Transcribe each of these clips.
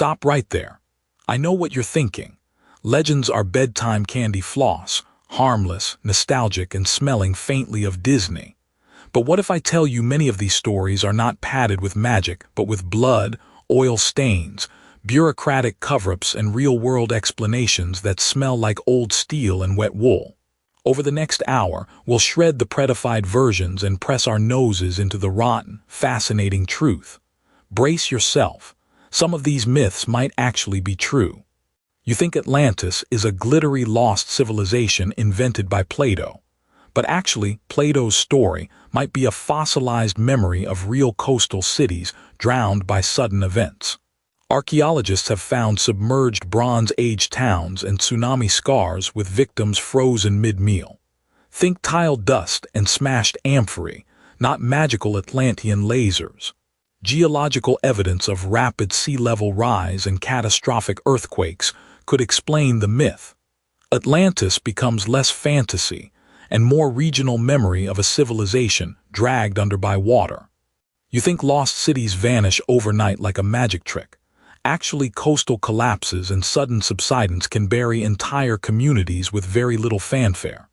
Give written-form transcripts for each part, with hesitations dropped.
stop right there. I know what you're thinking. Legends are bedtime candy floss, harmless, nostalgic, and smelling faintly of Disney. But what if I tell you many of these stories are not padded with magic, but with blood, oil stains, bureaucratic cover-ups, and real-world explanations that smell like old steel and wet wool? Over the next hour, we'll shred the prettified versions and press our noses into the rotten, fascinating truth. Brace yourself. Some of these myths might actually be true. You think Atlantis is a glittery lost civilization invented by Plato. But actually, Plato's story might be a fossilized memory of real coastal cities drowned by sudden events. Archaeologists have found submerged Bronze Age towns and tsunami scars with victims frozen mid-meal. Think tile dust and smashed amphorae, not magical Atlantean lasers. Geological evidence of rapid sea level rise and catastrophic earthquakes could explain the myth. Atlantis becomes less fantasy and more regional memory of a civilization dragged under by water. You think lost cities vanish overnight like a magic trick. Actually, coastal collapses and sudden subsidence can bury entire communities with very little fanfare.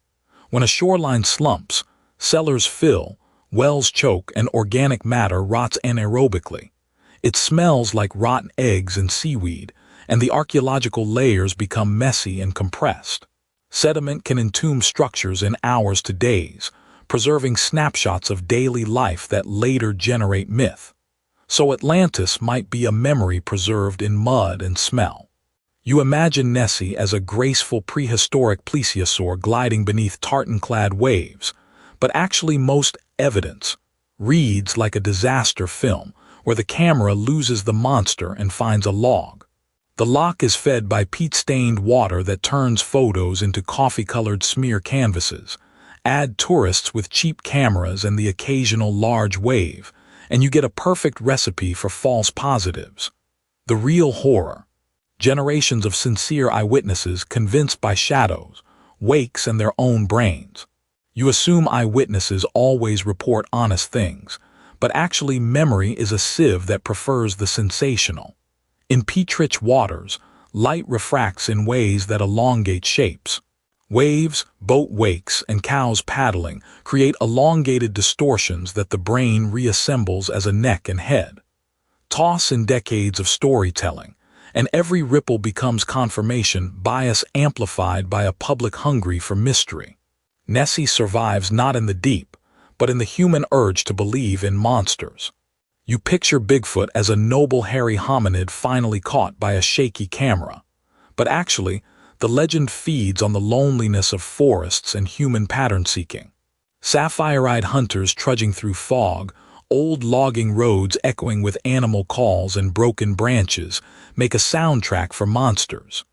When a shoreline slumps, cellars fill, wells choke, and organic matter rots anaerobically. It smells like rotten eggs and seaweed, and the archaeological layers become messy and compressed. Sediment can entomb structures in hours to days, preserving snapshots of daily life that later generate myth. So Atlantis might be a memory preserved in mud and smell. You imagine Nessie as a graceful prehistoric plesiosaur gliding beneath tartan-clad waves, but actually most evidence reads like a disaster film where the camera loses the monster and finds a log. The Loch is fed by peat-stained water that turns photos into coffee-colored smear canvases. Add tourists with cheap cameras and the occasional large wave, and you get a perfect recipe for false positives. The real horror. Generations of sincere eyewitnesses convinced by shadows, wakes, and their own brains. You assume eyewitnesses always report honest things, but actually memory is a sieve that prefers the sensational. In peat-rich waters, light refracts in ways that elongate shapes. Waves, boat wakes, and cows paddling create elongated distortions that the brain reassembles as a neck and head. Toss in decades of storytelling, and every ripple becomes confirmation bias amplified by a public hungry for mystery. Nessie survives not in the deep, but in the human urge to believe in monsters. You picture Bigfoot as a noble hairy hominid finally caught by a shaky camera. But actually, the legend feeds on the loneliness of forests and human pattern-seeking. Sapphire-eyed hunters trudging through fog, old logging roads echoing with animal calls and broken branches make a soundtrack for monsters.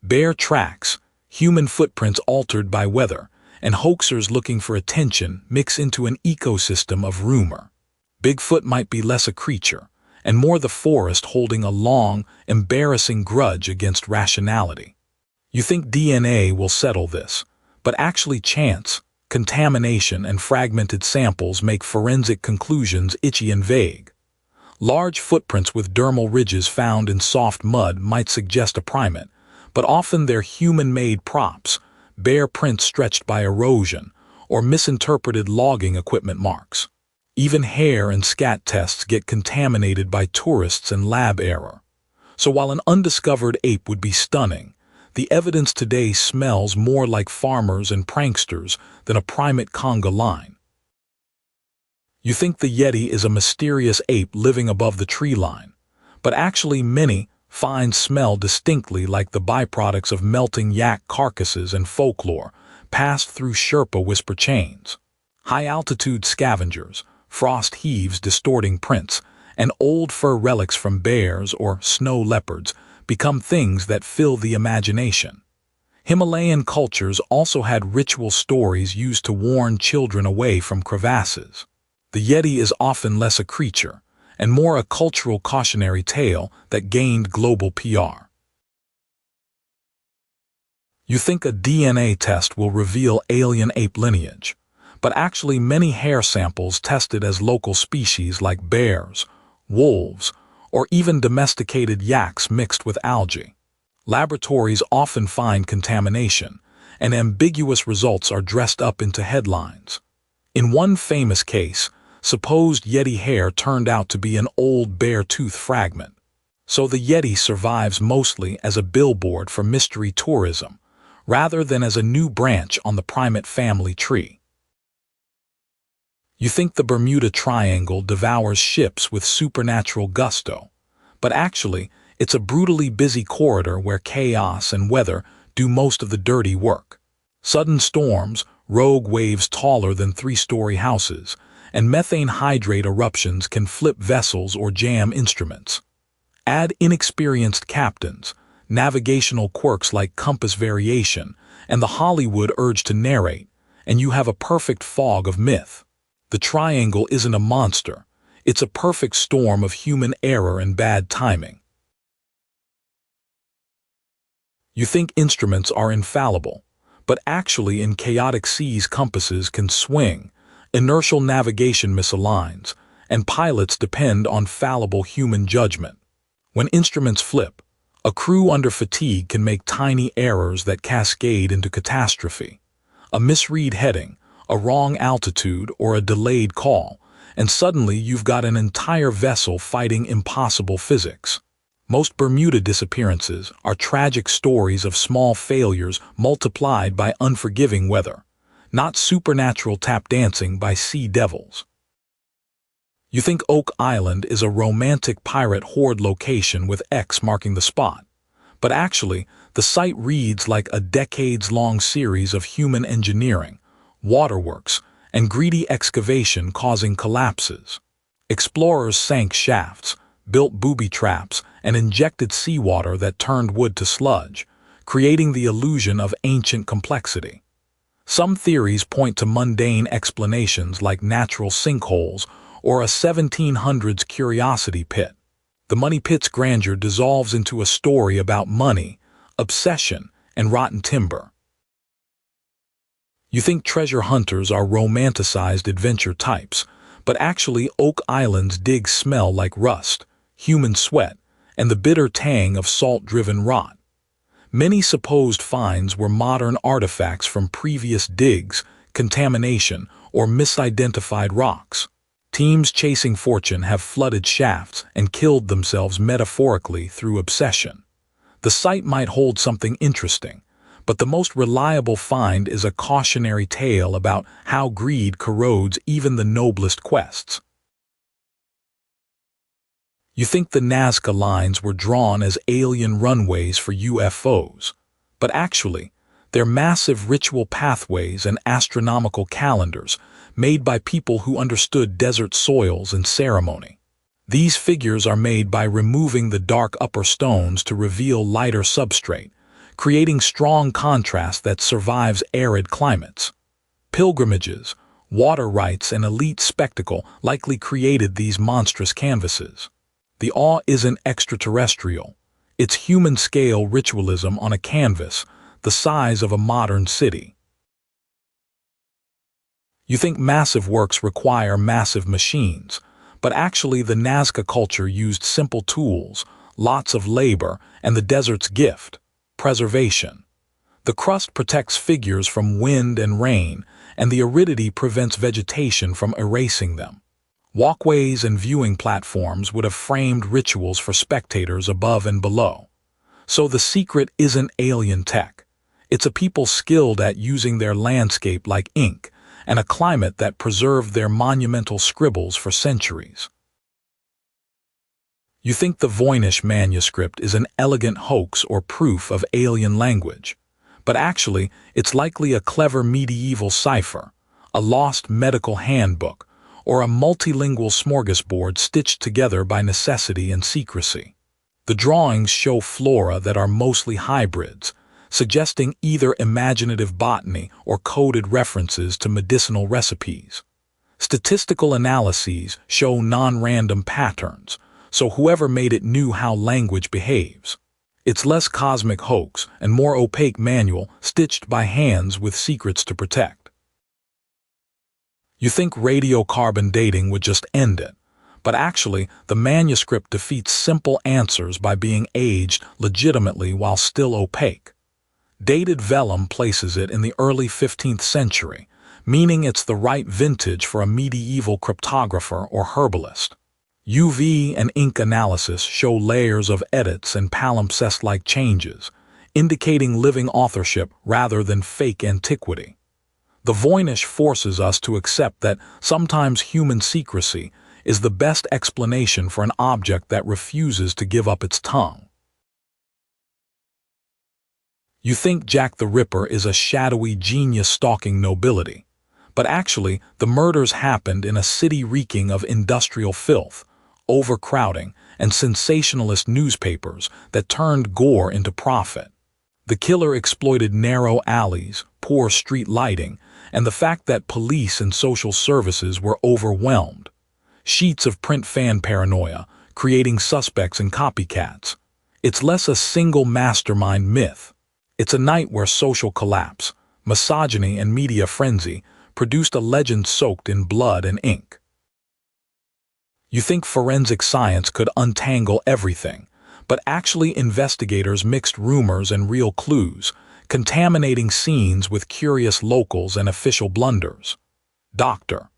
Bare tracks, human footprints altered by weather, and hoaxers looking for attention mix into an ecosystem of rumor. Bigfoot might be less a creature, and more the forest holding a long, embarrassing grudge against rationality. You think DNA will settle this, but actually chance, contamination, and fragmented samples make forensic conclusions itchy and vague. Large footprints with dermal ridges found in soft mud might suggest a primate, but often they're human-made props, bare prints stretched by erosion, or misinterpreted logging equipment marks. Even hair and scat tests get contaminated by tourists and lab error. So while an undiscovered ape would be stunning, the evidence today smells more like farmers and pranksters than a primate conga line. You think the Yeti is a mysterious ape living above the tree line, but actually many finds smell distinctly like the byproducts of melting yak carcasses and folklore passed through Sherpa whisper chains. High-altitude scavengers, frost heaves distorting prints, and old fur relics from bears or snow leopards become things that fill the imagination. Himalayan cultures also had ritual stories used to warn children away from crevasses. The Yeti is often less a creature, and more a cultural cautionary tale that gained global PR. You think a DNA test will reveal alien ape lineage, but actually many hair samples tested as local species like bears, wolves, or even domesticated yaks mixed with algae. Laboratories often find contamination, and ambiguous results are dressed up into headlines. In one famous case, supposed Yeti hair turned out to be an old bare tooth fragment. So the Yeti survives mostly as a billboard for mystery tourism, rather than as a new branch on the primate family tree. You think the Bermuda Triangle devours ships with supernatural gusto, but actually, it's a brutally busy corridor where chaos and weather do most of the dirty work. Sudden storms, rogue waves taller than three-story houses, and methane hydrate eruptions can flip vessels or jam instruments. Add inexperienced captains, navigational quirks like compass variation, and the Hollywood urge to narrate, and you have a perfect fog of myth. The triangle isn't a monster, it's a perfect storm of human error and bad timing. You think instruments are infallible, but actually in chaotic seas compasses can swing, inertial navigation misaligns, and pilots depend on fallible human judgment. When instruments flip, a crew under fatigue can make tiny errors that cascade into catastrophe. A misread heading, a wrong altitude, or a delayed call, and suddenly you've got an entire vessel fighting impossible physics. Most Bermuda disappearances are tragic stories of small failures multiplied by unforgiving weather, not supernatural tap dancing by sea devils. You think Oak Island is a romantic pirate horde location with X marking the spot, but actually, the site reads like a decades-long series of human engineering, waterworks, and greedy excavation causing collapses. Explorers sank shafts, built booby traps, and injected seawater that turned wood to sludge, creating the illusion of ancient complexity. Some theories point to mundane explanations like natural sinkholes or a 1700s curiosity pit. The money pit's grandeur dissolves into a story about money, obsession, and rotten timber. You think treasure hunters are romanticized adventure types, but actually Oak Island's digs smell like rust, human sweat, and the bitter tang of salt-driven rot. Many supposed finds were modern artifacts from previous digs, contamination, or misidentified rocks. Teams chasing fortune have flooded shafts and killed themselves metaphorically through obsession. The site might hold something interesting, but the most reliable find is a cautionary tale about how greed corrodes even the noblest quests. You think the Nazca lines were drawn as alien runways for UFOs, but actually, they're massive ritual pathways and astronomical calendars made by people who understood desert soils and ceremony. These figures are made by removing the dark upper stones to reveal lighter substrate, creating strong contrast that survives arid climates. Pilgrimages, water rites, and elite spectacle likely created these monstrous canvases. The awe isn't extraterrestrial. It's human-scale ritualism on a canvas, the size of a modern city. You think massive works require massive machines, but actually the Nazca culture used simple tools, lots of labor, and the desert's gift, preservation. The crust protects figures from wind and rain, and the aridity prevents vegetation from erasing them. Walkways and viewing platforms would have framed rituals for spectators above and below. So the secret isn't alien tech. It's a people skilled at using their landscape like ink, and a climate that preserved their monumental scribbles for centuries. You think the Voynich manuscript is an elegant hoax or proof of alien language, but actually it's likely a clever medieval cipher, a lost medical handbook, or a multilingual smorgasbord stitched together by necessity and secrecy. The drawings show flora that are mostly hybrids, suggesting either imaginative botany or coded references to medicinal recipes. Statistical analyses show non-random patterns, so whoever made it knew how language behaves. It's less cosmic hoax and more opaque manual stitched by hands with secrets to protect. You think radiocarbon dating would just end it, But actually, the manuscript defeats simple answers by being aged legitimately while still opaque. Dated vellum places it in the early 15th century, meaning it's the right vintage for a medieval cryptographer or herbalist. UV and ink analysis show layers of edits and palimpsest-like changes, indicating living authorship rather than fake antiquity. The Voynich forces us to accept that sometimes human secrecy is the best explanation for an object that refuses to give up its tongue. You think Jack the Ripper is a shadowy genius stalking nobility, but actually the murders happened in a city reeking of industrial filth, overcrowding, and sensationalist newspapers that turned gore into profit. The killer exploited narrow alleys, poor street lighting, and the fact that police and social services were overwhelmed. Sheets of print fan paranoia, creating suspects and copycats. It's less a single mastermind myth. It's a night where social collapse, misogyny, and media frenzy produced a legend soaked in blood and ink. You think forensic science could untangle everything, but actually investigators mixed rumors and real clues, contaminating scenes with curious locals and official blunders. Doctor.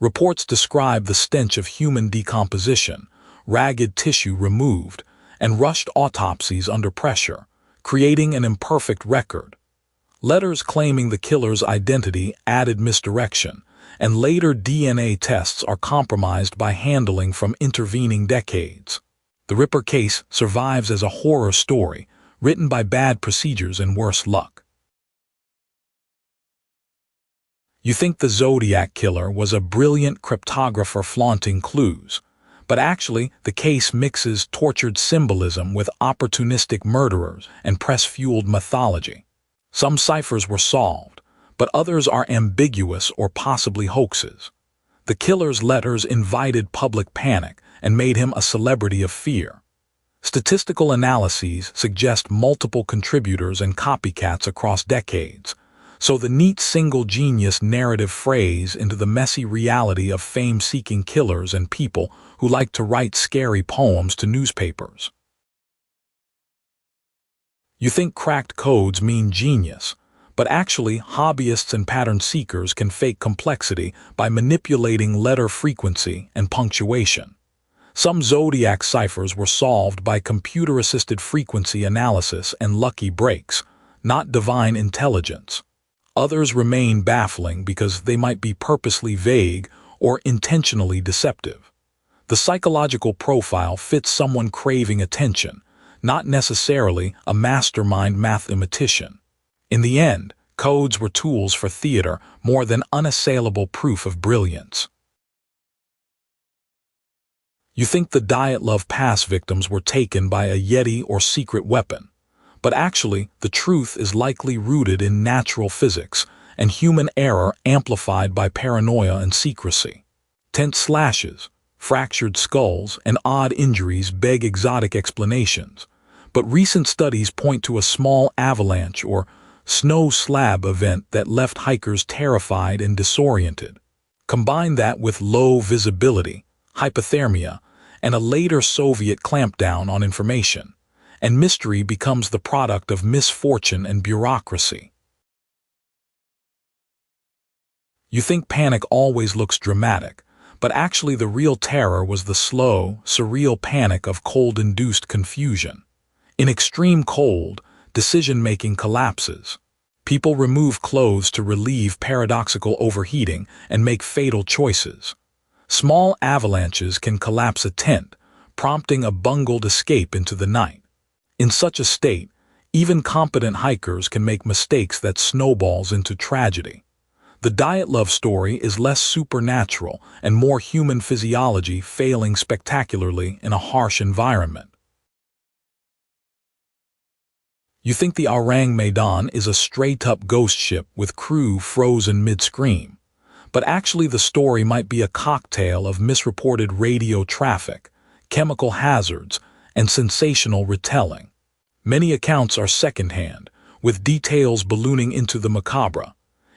Reports describe the stench of human decomposition, ragged tissue removed, and rushed autopsies under pressure, creating an imperfect record. Letters claiming the killer's identity added misdirection, and later DNA tests are compromised by handling from intervening decades. The Ripper case survives as a horror story, written by bad procedures and worse luck. You think the Zodiac Killer was a brilliant cryptographer flaunting clues, but actually the case mixes tortured symbolism with opportunistic murderers and press-fueled mythology. Some ciphers were solved, but others are ambiguous or possibly hoaxes. The killer's letters invited public panic and made him a celebrity of fear. Statistical analyses suggest multiple contributors and copycats across decades, so the neat single genius narrative frays into the messy reality of fame-seeking killers and people who like to write scary poems to newspapers. You think cracked codes mean genius, but actually hobbyists and pattern seekers can fake complexity by manipulating letter frequency and punctuation. Some Zodiac ciphers were solved by computer-assisted frequency analysis and lucky breaks, not divine intelligence. Others remain baffling because they might be purposely vague or intentionally deceptive. The psychological profile fits someone craving attention, not necessarily a mastermind mathematician. In the end, codes were tools for theater more than unassailable proof of brilliance. You think the Dyatlov Pass victims were taken by a Yeti or secret weapon, but actually the truth is likely rooted in natural physics and human error amplified by paranoia and secrecy. Tense slashes, fractured skulls, and odd injuries beg exotic explanations, but recent studies point to a small avalanche or snow slab event that left hikers terrified and disoriented. Combine that with low visibility, hypothermia, and a later Soviet clampdown on information, and mystery becomes the product of misfortune and bureaucracy. You think panic always looks dramatic, but actually the real terror was the slow, surreal panic of cold-induced confusion. In extreme cold, decision-making collapses. People remove clothes to relieve paradoxical overheating and make fatal choices. Small avalanches can collapse a tent, prompting a bungled escape into the night. In such a state, even competent hikers can make mistakes that snowballs into tragedy. The Dyatlov story is less supernatural and more human physiology failing spectacularly in a harsh environment. You think the Orang Medan is a straight-up ghost ship with crew frozen mid-scream, but actually the story might be a cocktail of misreported radio traffic, chemical hazards, and sensational retelling. Many accounts are secondhand, with details ballooning into the macabre.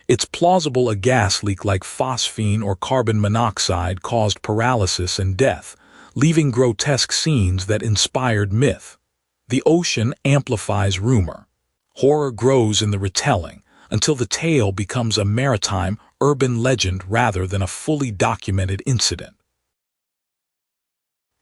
It's plausible a gas leak like phosphine or carbon monoxide caused paralysis and death, leaving grotesque scenes that inspired myth. The ocean amplifies rumor. Horror grows in the retelling until the tale becomes a maritime, urban legend rather than a fully documented incident.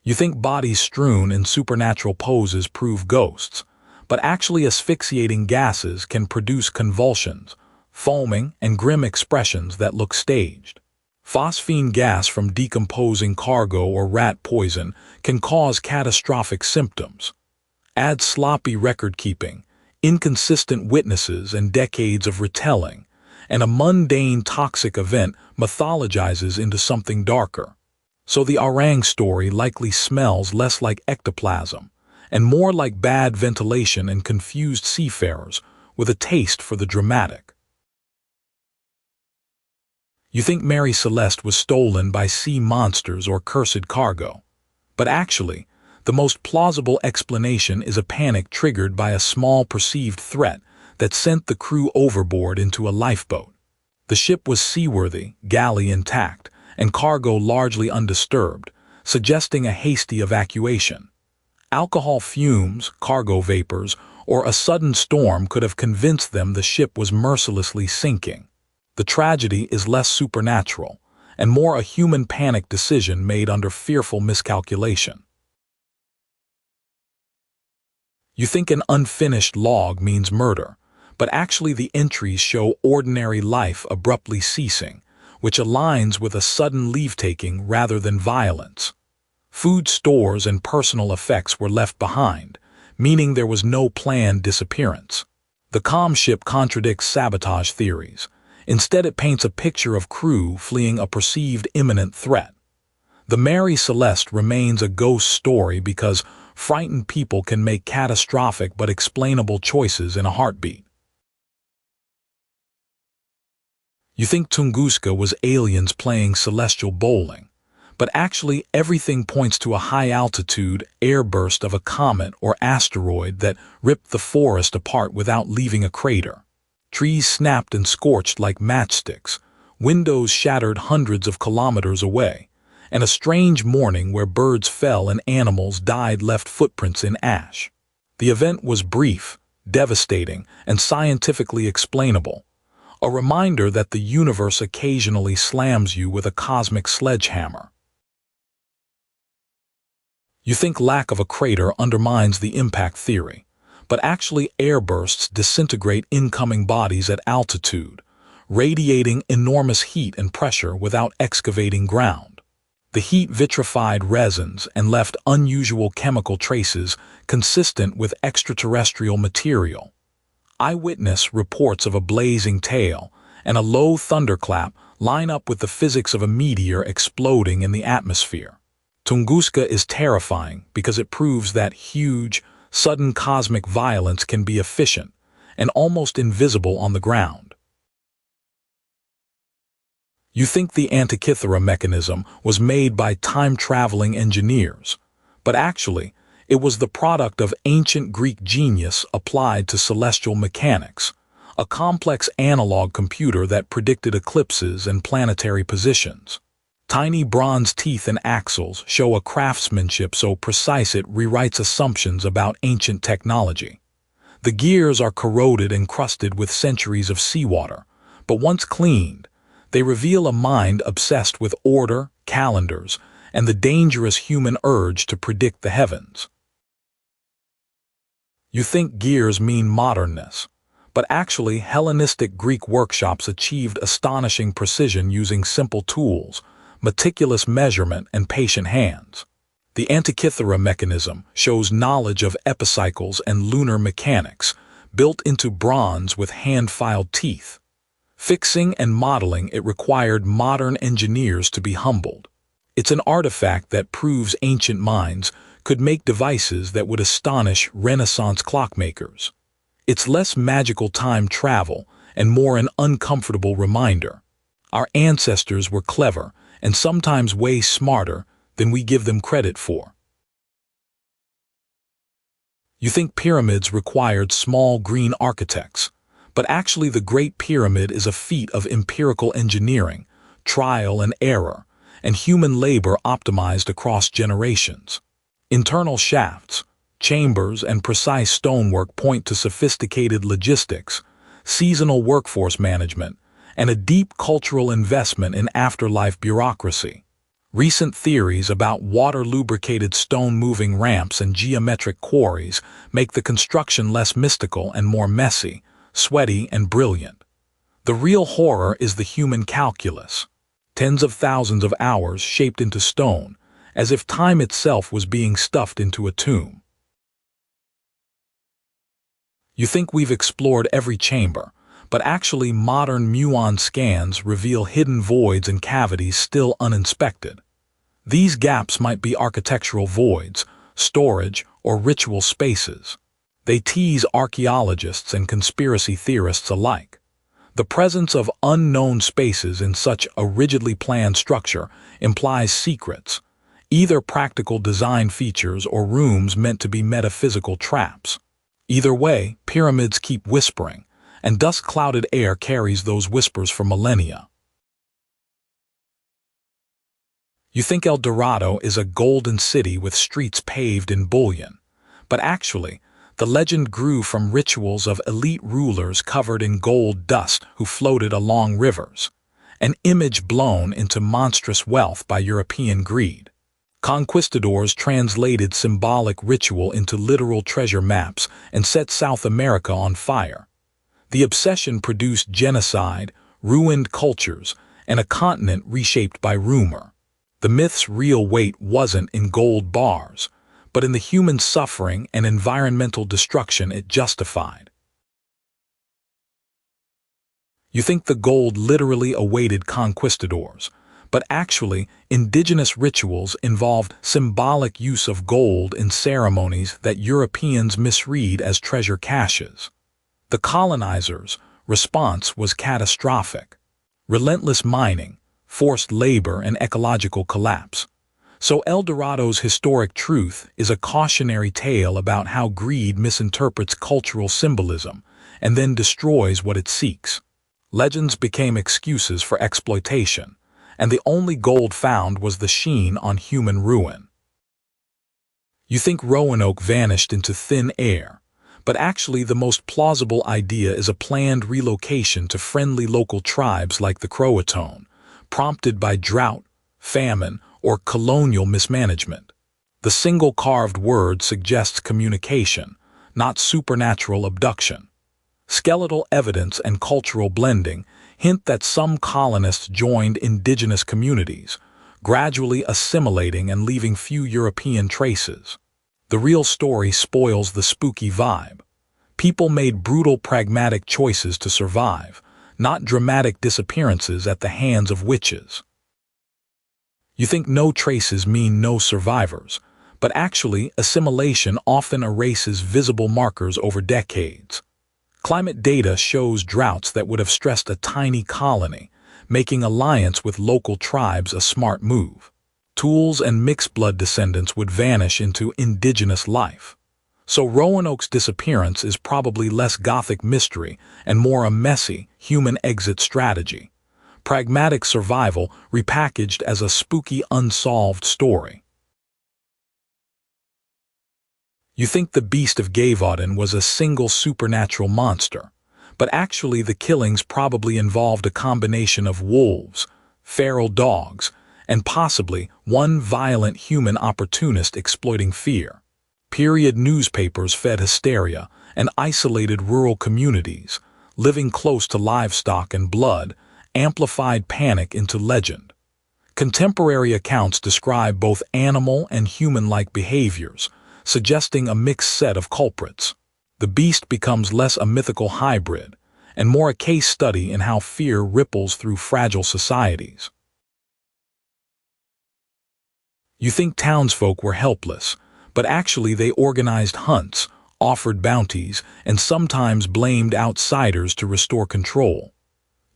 You think bodies strewn in supernatural poses prove ghosts, but actually asphyxiating gases can produce convulsions, foaming, and grim expressions that look staged. Phosphine gas from decomposing cargo or rat poison can cause catastrophic symptoms. Add sloppy record-keeping, inconsistent witnesses, and decades of retelling, and a mundane toxic event mythologizes into something darker. So the orang story likely smells less like ectoplasm and more like bad ventilation and confused seafarers with a taste for the dramatic. You think Mary Celeste was stolen by sea monsters or cursed cargo, but actually, the most plausible explanation is a panic triggered by a small perceived threat that sent the crew overboard into a lifeboat. The ship was seaworthy, galley intact, and cargo largely undisturbed, suggesting a hasty evacuation. Alcohol fumes, cargo vapors, or a sudden storm could have convinced them the ship was mercilessly sinking. The tragedy is less supernatural and more a human panic decision made under fearful miscalculation. You think an unfinished log means murder, but actually the entries show ordinary life abruptly ceasing, which aligns with a sudden leave-taking rather than violence. Food stores and personal effects were left behind, meaning there was no planned disappearance. The calm ship contradicts sabotage theories. Instead, it paints a picture of crew fleeing a perceived imminent threat. The Mary Celeste remains a ghost story because frightened people can make catastrophic but explainable choices in a heartbeat. You think Tunguska was aliens playing celestial bowling, but actually everything points to a high-altitude airburst of a comet or asteroid that ripped the forest apart without leaving a crater. Trees snapped and scorched like matchsticks, windows shattered hundreds of kilometers away, and a strange morning where birds fell and animals died left footprints in ash. The event was brief, devastating, and scientifically explainable, a reminder that the universe occasionally slams you with a cosmic sledgehammer. You think lack of a crater undermines the impact theory, but actually airbursts disintegrate incoming bodies at altitude, radiating enormous heat and pressure without excavating ground. The heat vitrified resins and left unusual chemical traces consistent with extraterrestrial material. Eyewitness reports of a blazing tail and a low thunderclap line up with the physics of a meteor exploding in the atmosphere. Tunguska is terrifying because it proves that huge, sudden cosmic violence can be efficient and almost invisible on the ground. You think the Antikythera mechanism was made by time-traveling engineers, but actually, it was the product of ancient Greek genius applied to celestial mechanics, a complex analog computer that predicted eclipses and planetary positions. Tiny bronze teeth and axles show a craftsmanship so precise it rewrites assumptions about ancient technology. The gears are corroded and crusted with centuries of seawater, but once cleaned, they reveal a mind obsessed with order, calendars, and the dangerous human urge to predict the heavens. You think gears mean modernness, but actually Hellenistic Greek workshops achieved astonishing precision using simple tools, meticulous measurement, and patient hands. The Antikythera mechanism shows knowledge of epicycles and lunar mechanics, built into bronze with hand-filed teeth. Fixing and modeling it required modern engineers to be humbled. It's an artifact that proves ancient minds could make devices that would astonish Renaissance clockmakers. It's less magical time travel and more an uncomfortable reminder. Our ancestors were clever and sometimes way smarter than we give them credit for. You think pyramids required small green architects, But actually the Great Pyramid is a feat of empirical engineering, trial and error, and human labor optimized across generations. Internal shafts, chambers, and precise stonework point to sophisticated logistics, seasonal workforce management, and a deep cultural investment in afterlife bureaucracy. Recent theories about water-lubricated stone-moving ramps and geometric quarries make the construction less mystical and more messy, sweaty, and brilliant. The real horror is the human calculus. Tens of thousands of hours shaped into stone, as if time itself was being stuffed into a tomb. You think we've explored every chamber, but actually modern muon scans reveal hidden voids and cavities still uninspected. These gaps might be architectural voids, storage, or ritual spaces. They tease archaeologists and conspiracy theorists alike. The presence of unknown spaces in such a rigidly planned structure implies secrets, either practical design features or rooms meant to be metaphysical traps. Either way, pyramids keep whispering, and dust-clouded air carries those whispers for millennia. You think El Dorado is a golden city with streets paved in bullion, but actually, the legend grew from rituals of elite rulers covered in gold dust who floated along rivers, an image blown into monstrous wealth by European greed. Conquistadors translated symbolic ritual into literal treasure maps and set South America on fire. The obsession produced genocide, ruined cultures, and a continent reshaped by rumor. The myth's real weight wasn't in gold bars, but in the human suffering and environmental destruction it justified. You think the gold literally awaited conquistadors, but actually, indigenous rituals involved symbolic use of gold in ceremonies that Europeans misread as treasure caches. The colonizers' response was catastrophic. Relentless mining, forced labor, and ecological collapse. So El Dorado's historic truth is a cautionary tale about how greed misinterprets cultural symbolism and then destroys what it seeks. Legends became excuses for exploitation, and the only gold found was the sheen on human ruin. You think Roanoke vanished into thin air, but actually the most plausible idea is a planned relocation to friendly local tribes like the Croatoan, prompted by drought, famine, or colonial mismanagement. The single carved word suggests communication, not supernatural abduction. Skeletal evidence and cultural blending hint that some colonists joined indigenous communities, gradually assimilating and leaving few European traces. The real story spoils the spooky vibe. People made brutal pragmatic choices to survive, not dramatic disappearances at the hands of witches. You think no traces mean no survivors, but actually assimilation often erases visible markers over decades. Climate data shows droughts that would have stressed a tiny colony, making alliance with local tribes a smart move. Tools and mixed-blood descendants would vanish into indigenous life. So Roanoke's disappearance is probably less Gothic mystery and more a messy, human exit strategy. Pragmatic survival repackaged as a spooky unsolved story. You think the Beast of Gavaudan was a single supernatural monster, but actually the killings probably involved a combination of wolves, feral dogs, and possibly one violent human opportunist exploiting fear. Period newspapers fed hysteria and isolated rural communities, living close to livestock and blood, amplified panic into legend. Contemporary accounts describe both animal and human-like behaviors, suggesting a mixed set of culprits. The beast becomes less a mythical hybrid and more a case study in how fear ripples through fragile societies. You think townsfolk were helpless, but actually they organized hunts, offered bounties, and sometimes blamed outsiders to restore control.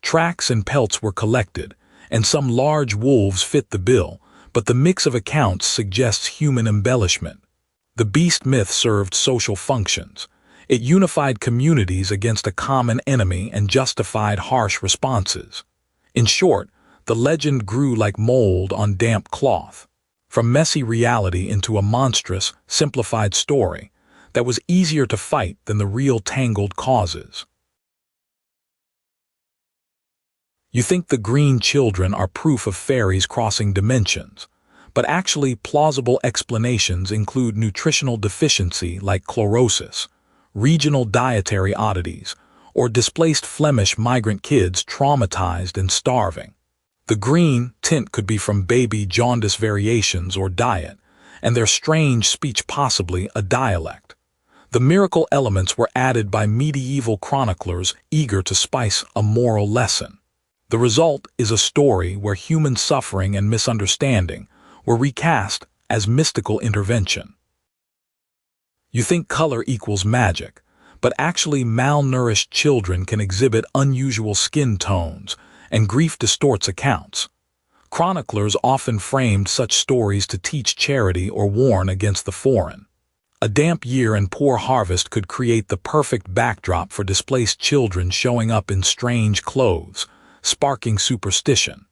Tracks and pelts were collected, and some large wolves fit the bill, but the mix of accounts suggests human embellishment. The beast myth served social functions. It unified communities against a common enemy and justified harsh responses. In short, the legend grew like mold on damp cloth, from messy reality into a monstrous, simplified story that was easier to fight than the real tangled causes. You think the green children are proof of fairies crossing dimensions, but actually plausible explanations include nutritional deficiency like chlorosis, regional dietary oddities, or displaced Flemish migrant kids traumatized and starving. The green tint could be from baby jaundice variations or diet, and their strange speech possibly a dialect. The miracle elements were added by medieval chroniclers eager to spice a moral lesson. The result is a story where human suffering and misunderstanding were recast as mystical intervention. You think color equals magic, but actually malnourished children can exhibit unusual skin tones, and grief distorts accounts. Chroniclers often framed such stories to teach charity or warn against the foreign. A damp year and poor harvest could create the perfect backdrop for displaced children showing up in strange clothes, sparking superstition.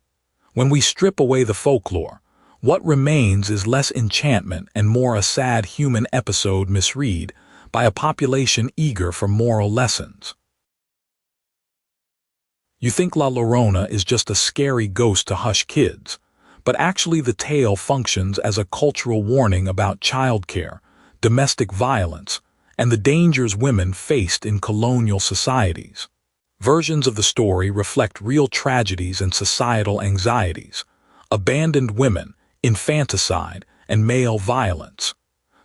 When we strip away the folklore, what remains is less enchantment and more a sad human episode misread by a population eager for moral lessons. You think La Llorona is just a scary ghost to hush kids, but actually the tale functions as a cultural warning about childcare, domestic violence, and the dangers women faced in colonial societies. Versions of the story reflect real tragedies and societal anxieties: abandoned women, infanticide, and male violence.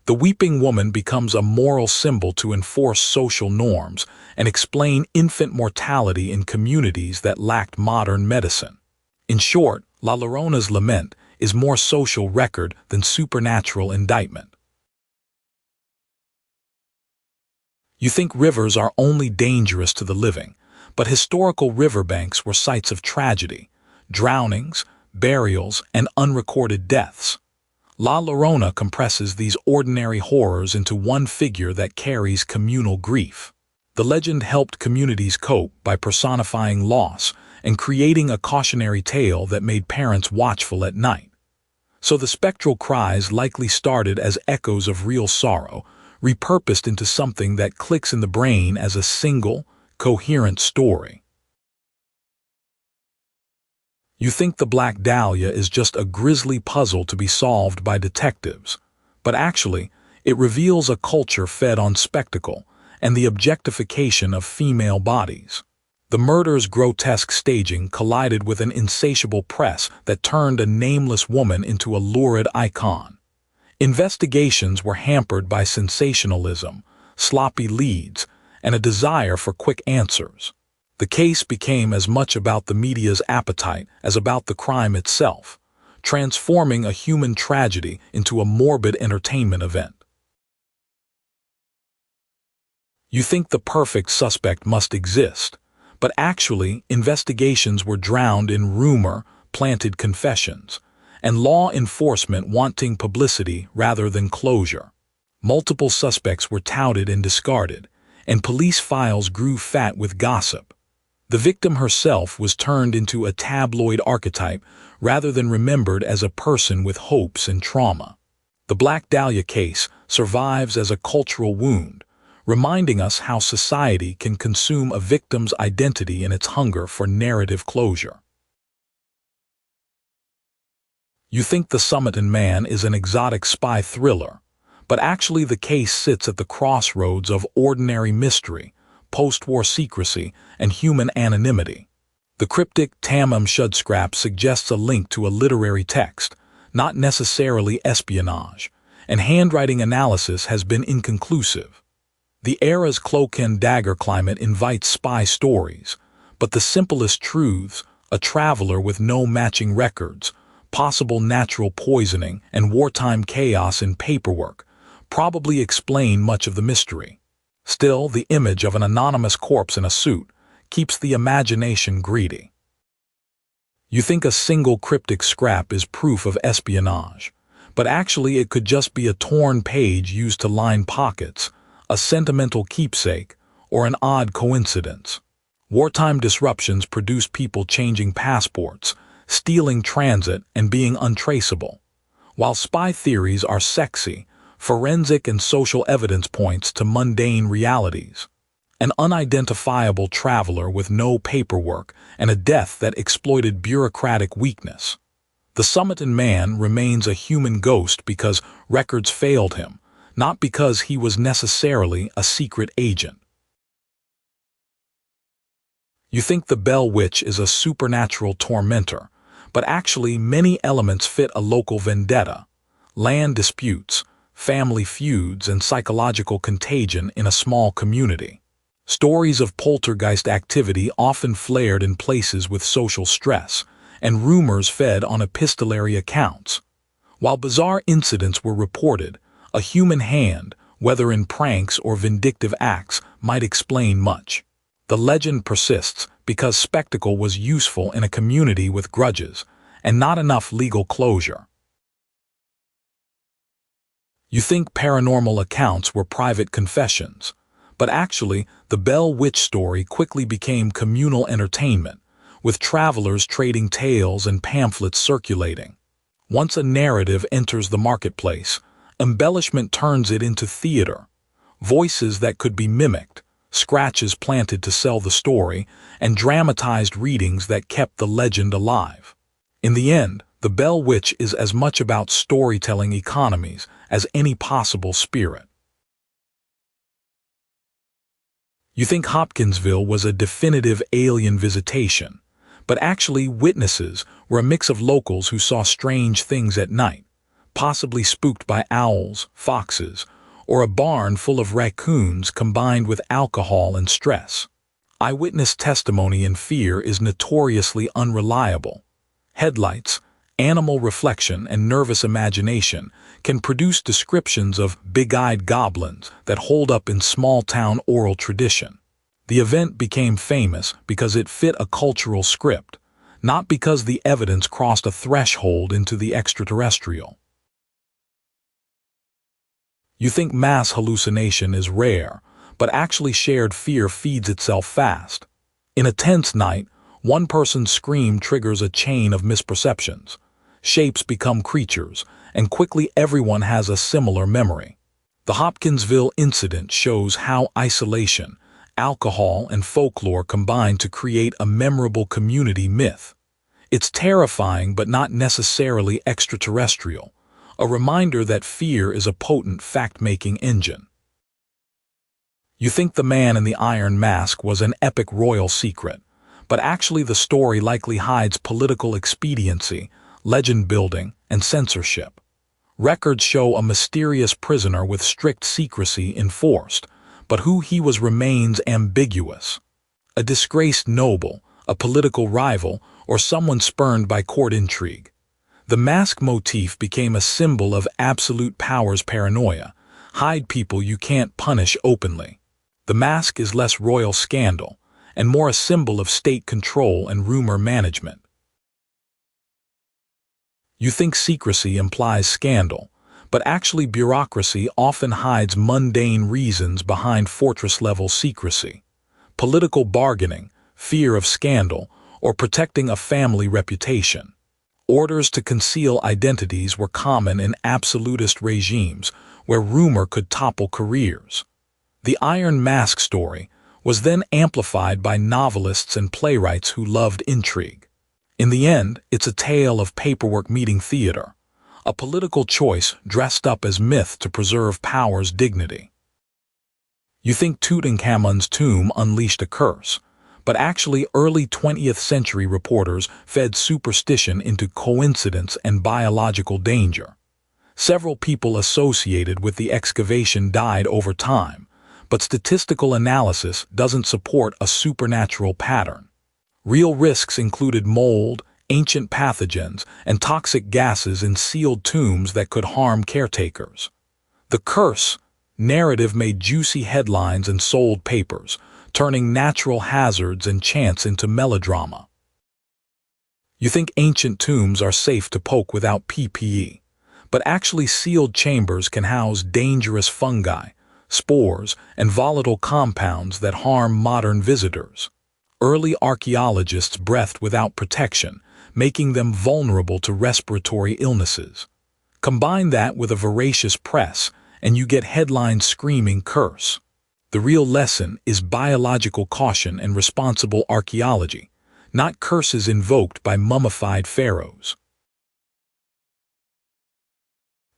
The weeping woman becomes a moral symbol to enforce social norms and explain infant mortality in communities that lacked modern medicine. In short, La Llorona's lament is more social record than supernatural indictment. You think rivers are only dangerous to the living, but historical riverbanks were sites of tragedy, drownings, burials, and unrecorded deaths. La Llorona compresses these ordinary horrors into one figure that carries communal grief. The legend helped communities cope by personifying loss and creating a cautionary tale that made parents watchful at night. So the spectral cries likely started as echoes of real sorrow, repurposed into something that clicks in the brain as a single, coherent story. You think the Black Dahlia is just a grisly puzzle to be solved by detectives, but actually, it reveals a culture fed on spectacle and the objectification of female bodies. The murder's grotesque staging collided with an insatiable press that turned a nameless woman into a lurid icon. Investigations were hampered by sensationalism, sloppy leads, and a desire for quick answers. The case became as much about the media's appetite as about the crime itself, transforming a human tragedy into a morbid entertainment event. You think the perfect suspect must exist, but actually investigations were drowned in rumor, planted confessions, and law enforcement wanting publicity rather than closure. Multiple suspects were touted and discarded, and police files grew fat with gossip. The victim herself was turned into a tabloid archetype rather than remembered as a person with hopes and trauma. The Black Dahlia case survives as a cultural wound, reminding us how society can consume a victim's identity in its hunger for narrative closure. You think The Somerton Man is an exotic spy thriller, but actually the case sits at the crossroads of ordinary mystery, post-war secrecy, and human anonymity. The cryptic Tamam Shud scrap suggests a link to a literary text, not necessarily espionage, and handwriting analysis has been inconclusive. The era's cloak and dagger climate invites spy stories, but the simplest truths, a traveler with no matching records, possible natural poisoning, and wartime chaos in paperwork, probably explain much of the mystery. Still, the image of an anonymous corpse in a suit keeps the imagination greedy. You think a single cryptic scrap is proof of espionage, but actually it could just be a torn page used to line pockets, a sentimental keepsake, or an odd coincidence. Wartime disruptions produce people changing passports, stealing transit, and being untraceable. While spy theories are sexy, forensic and social evidence points to mundane realities. An unidentifiable traveler with no paperwork and a death that exploited bureaucratic weakness. The Somerton man remains a human ghost because records failed him, not because he was necessarily a secret agent. You think the Bell Witch is a supernatural tormentor, but actually many elements fit a local vendetta: land disputes, family feuds, and psychological contagion in a small community. Stories of poltergeist activity often flared in places with social stress, and rumors fed on epistolary accounts. While bizarre incidents were reported, a human hand, whether in pranks or vindictive acts, might explain much. The legend persists because spectacle was useful in a community with grudges, and not enough legal closure. You think paranormal accounts were private confessions, but actually, the Bell Witch story quickly became communal entertainment, with travelers trading tales and pamphlets circulating. Once a narrative enters the marketplace, embellishment turns it into theater. Voices that could be mimicked, scratches planted to sell the story, and dramatized readings that kept the legend alive. In the end, the Bell Witch is as much about storytelling economies as any possible spirit. You think Hopkinsville was a definitive alien visitation, but actually witnesses were a mix of locals who saw strange things at night, possibly spooked by owls, foxes, or a barn full of raccoons combined with alcohol and stress. Eyewitness testimony in fear is notoriously unreliable. Headlights, animal reflection, and nervous imagination can produce descriptions of big-eyed goblins that hold up in small-town oral tradition. The event became famous because it fit a cultural script, not because the evidence crossed a threshold into the extraterrestrial. You think mass hallucination is rare, but actually shared fear feeds itself fast. In a tense night, one person's scream triggers a chain of misperceptions. Shapes become creatures, and quickly everyone has a similar memory. The Hopkinsville incident shows how isolation, alcohol, and folklore combine to create a memorable community myth. It's terrifying but not necessarily extraterrestrial, a reminder that fear is a potent fact-making engine. You think the man in the iron mask was an epic royal secret, but actually the story likely hides political expediency, legend building, and censorship. Records show a mysterious prisoner with strict secrecy enforced, but who he was remains ambiguous. A disgraced noble, a political rival, or someone spurned by court intrigue. The mask motif became a symbol of absolute power's paranoia: hide people you can't punish openly. The mask is less royal scandal, and more a symbol of state control and rumor management. You think secrecy implies scandal, but actually bureaucracy often hides mundane reasons behind fortress-level secrecy. Political bargaining, fear of scandal, or protecting a family reputation. Orders to conceal identities were common in absolutist regimes where rumor could topple careers. The Iron Mask story was then amplified by novelists and playwrights who loved intrigue. In the end, it's a tale of paperwork meeting theater, a political choice dressed up as myth to preserve power's dignity. You think Tutankhamun's tomb unleashed a curse, but actually early 20th century reporters fed superstition into coincidence and biological danger. Several people associated with the excavation died over time, but statistical analysis doesn't support a supernatural pattern. Real risks included mold, ancient pathogens, and toxic gases in sealed tombs that could harm caretakers. The curse narrative made juicy headlines and sold papers, turning natural hazards and chance into melodrama. You think ancient tombs are safe to poke without PPE, but actually sealed chambers can house dangerous fungi, spores, and volatile compounds that harm modern visitors. Early archaeologists breathed without protection, making them vulnerable to respiratory illnesses. Combine that with a voracious press, and you get headlines screaming curse. The real lesson is biological caution and responsible archaeology, not curses invoked by mummified pharaohs.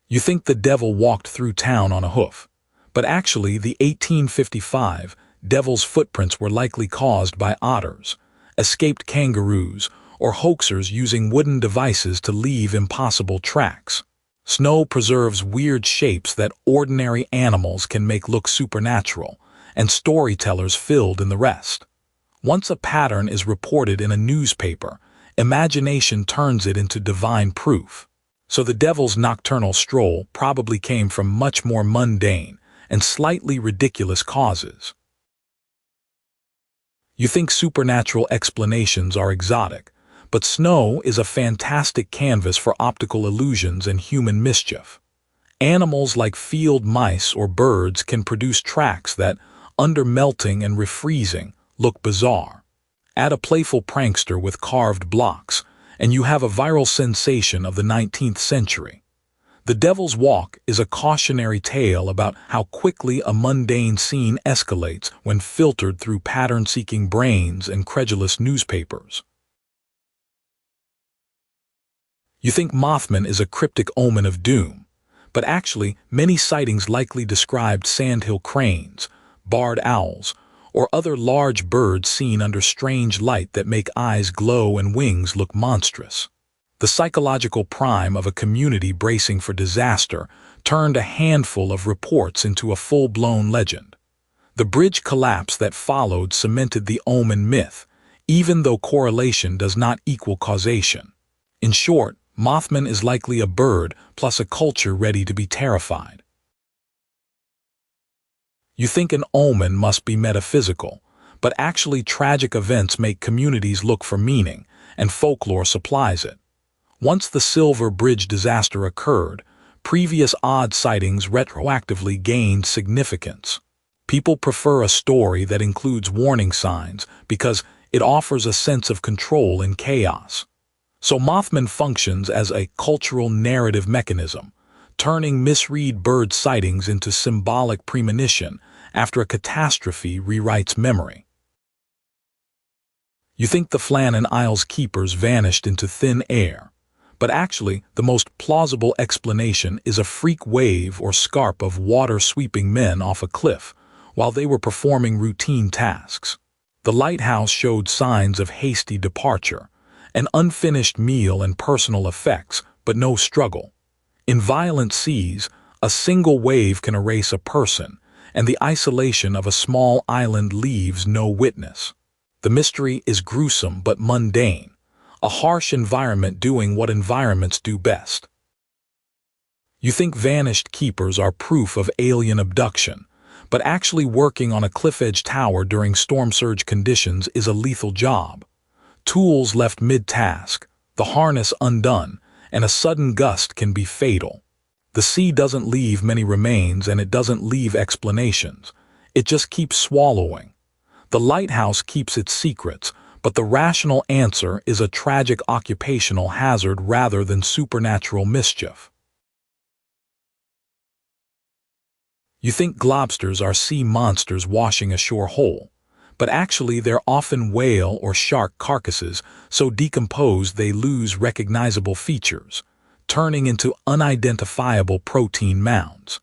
You think the devil walked through town on a hoof, but actually the 1855 devil's footprints were likely caused by otters, escaped kangaroos, or hoaxers using wooden devices to leave impossible tracks. Snow preserves weird shapes that ordinary animals can make look supernatural, and storytellers filled in the rest. Once a pattern is reported in a newspaper, imagination turns it into divine proof. So the devil's nocturnal stroll probably came from much more mundane and slightly ridiculous causes. You think supernatural explanations are exotic, but snow is a fantastic canvas for optical illusions and human mischief. Animals like field mice or birds can produce tracks that, under melting and refreezing, look bizarre. Add a playful prankster with carved blocks, and you have a viral sensation of the 19th century. The Devil's Walk is a cautionary tale about how quickly a mundane scene escalates when filtered through pattern-seeking brains and credulous newspapers. You think Mothman is a cryptic omen of doom, but actually many sightings likely described sandhill cranes, barred owls, or other large birds seen under strange light that make eyes glow and wings look monstrous. The psychological prime of a community bracing for disaster turned a handful of reports into a full-blown legend. The bridge collapse that followed cemented the omen myth, even though correlation does not equal causation. In short, Mothman is likely a bird plus a culture ready to be terrified. You think an omen must be metaphysical, but actually tragic events make communities look for meaning, and folklore supplies it. Once the Silver Bridge disaster occurred, previous odd sightings retroactively gained significance. People prefer a story that includes warning signs because it offers a sense of control in chaos. So Mothman functions as a cultural narrative mechanism, turning misread bird sightings into symbolic premonition after a catastrophe rewrites memory. You think the Flannan Isles keepers vanished into thin air, but actually the most plausible explanation is a freak wave or scarp of water sweeping men off a cliff while they were performing routine tasks. The lighthouse showed signs of hasty departure, an unfinished meal and personal effects, but no struggle. In violent seas, a single wave can erase a person, and the isolation of a small island leaves no witness. The mystery is gruesome but mundane, a harsh environment doing what environments do best. You think vanished keepers are proof of alien abduction, but actually working on a cliff-edge tower during storm surge conditions is a lethal job. Tools left mid-task, the harness undone, and a sudden gust can be fatal. The sea doesn't leave many remains and it doesn't leave explanations. It just keeps swallowing. The lighthouse keeps its secrets, but the rational answer is a tragic occupational hazard rather than supernatural mischief. You think globsters are sea monsters washing ashore whole, but actually they're often whale or shark carcasses so decomposed they lose recognizable features, turning into unidentifiable protein mounds.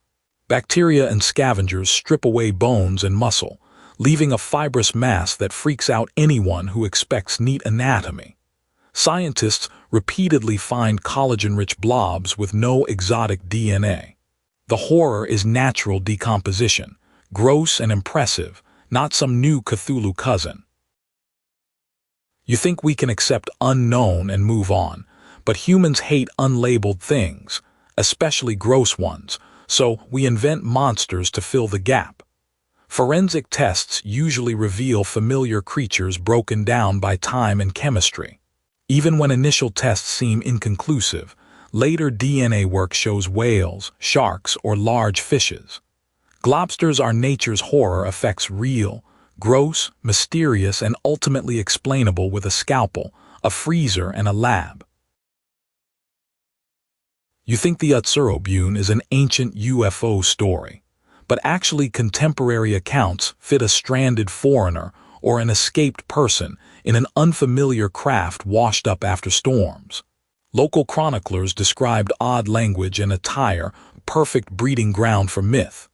Bacteria and scavengers strip away bones and muscle, leaving a fibrous mass that freaks out anyone who expects neat anatomy. Scientists repeatedly find collagen-rich blobs with no exotic DNA. The horror is natural decomposition, gross and impressive, not some new Cthulhu cousin. You think we can accept unknown and move on, but humans hate unlabeled things, especially gross ones, so we invent monsters to fill the gap. Forensic tests usually reveal familiar creatures broken down by time and chemistry. Even when initial tests seem inconclusive, later DNA work shows whales, sharks, or large fishes. Globsters are nature's horror effects, real, gross, mysterious, and ultimately explainable with a scalpel, a freezer, and a lab. You think the Utsurobune is an ancient UFO story, but actually contemporary accounts fit a stranded foreigner or an escaped person in an unfamiliar craft washed up after storms. Local chroniclers described odd language and attire, perfect breeding ground for myth.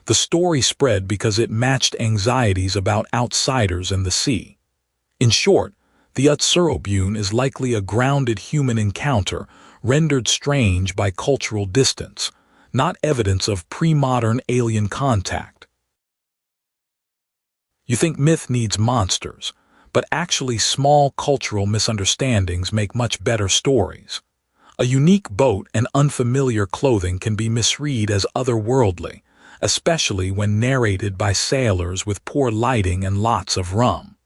The story spread because it matched anxieties about outsiders and the sea. In short, the Utsurobune is likely a grounded human encounter rendered strange by cultural distance, not evidence of pre-modern alien contact. You think myth needs monsters, but actually small cultural misunderstandings make much better stories. A unique boat and unfamiliar clothing can be misread as otherworldly, especially when narrated by sailors with poor lighting and lots of rum.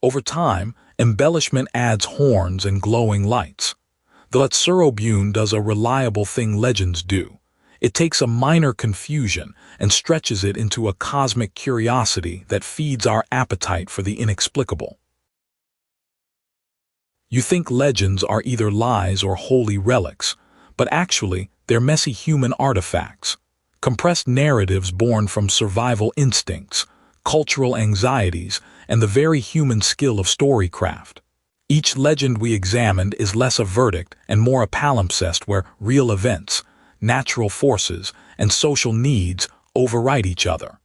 Over time, embellishment adds horns and glowing lights. The Utsurobune does a reliable thing legends do. It takes a minor confusion and stretches it into a cosmic curiosity that feeds our appetite for the inexplicable. You think legends are either lies or holy relics, but actually they're messy human artifacts, compressed narratives born from survival instincts, cultural anxieties, and the very human skill of storycraft. Each legend we examined is less a verdict and more a palimpsest where real events, natural forces, and social needs override each other.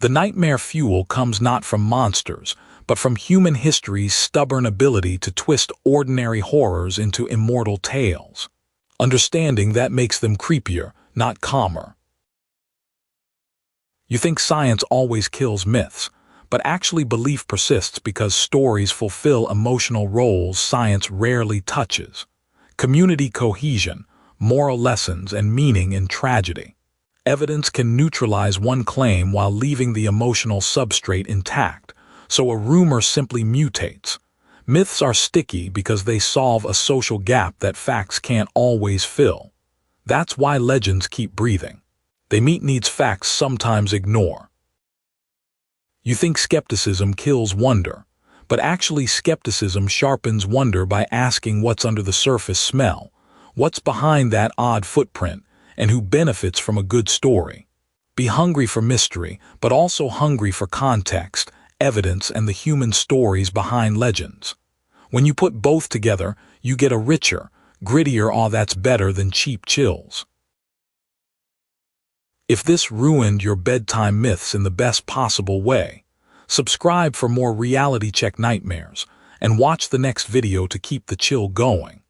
The nightmare fuel comes not from monsters, but from human history's stubborn ability to twist ordinary horrors into immortal tales. Understanding that makes them creepier, not calmer. You think science always kills myths, but actually belief persists because stories fulfill emotional roles science rarely touches. Community cohesion, moral lessons, and meaning in tragedy. Evidence can neutralize one claim while leaving the emotional substrate intact, so a rumor simply mutates. Myths are sticky because they solve a social gap that facts can't always fill. That's why legends keep breathing. They meet needs facts sometimes ignore. You think skepticism kills wonder, but actually skepticism sharpens wonder by asking what's under the surface smell, what's behind that odd footprint, and who benefits from a good story. Be hungry for mystery, but also hungry for context, evidence, and the human stories behind legends. When you put both together, you get a richer, grittier awe that's better than cheap chills. If this ruined your bedtime myths in the best possible way, subscribe for more reality check nightmares, and watch the next video to keep the chill going.